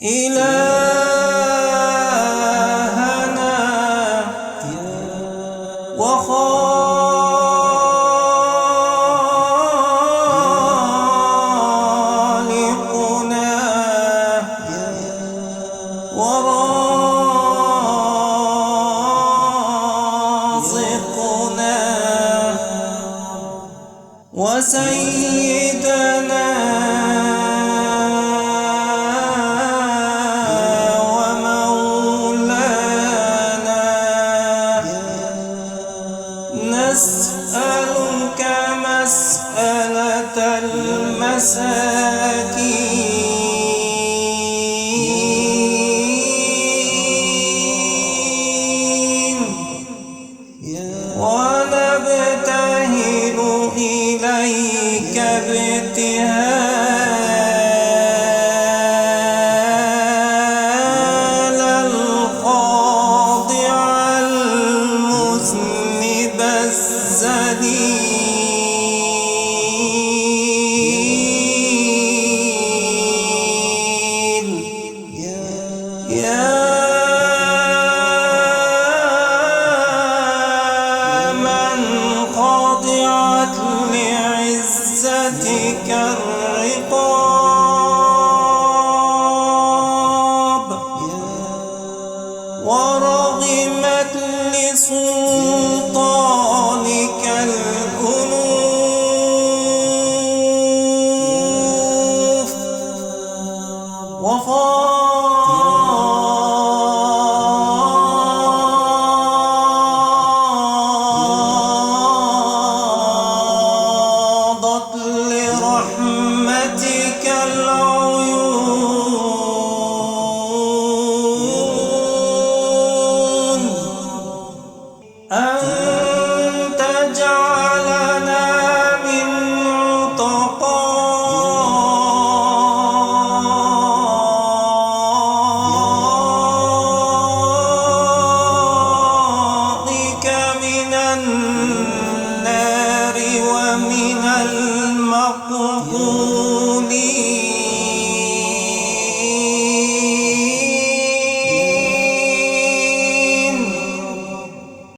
إلهنا وخالقنا ورازقنا وسيدنا نسألك مسألة المساكين ونبتهل إليك ابتهال الخاضع المذنب الذليل يا من خضعت لعزتك الرقاب ورغمت لسلطانك الأنوف وفاضت لرحمتك العيون أن تجعلنا من عتقائك من النار ومن المقبولين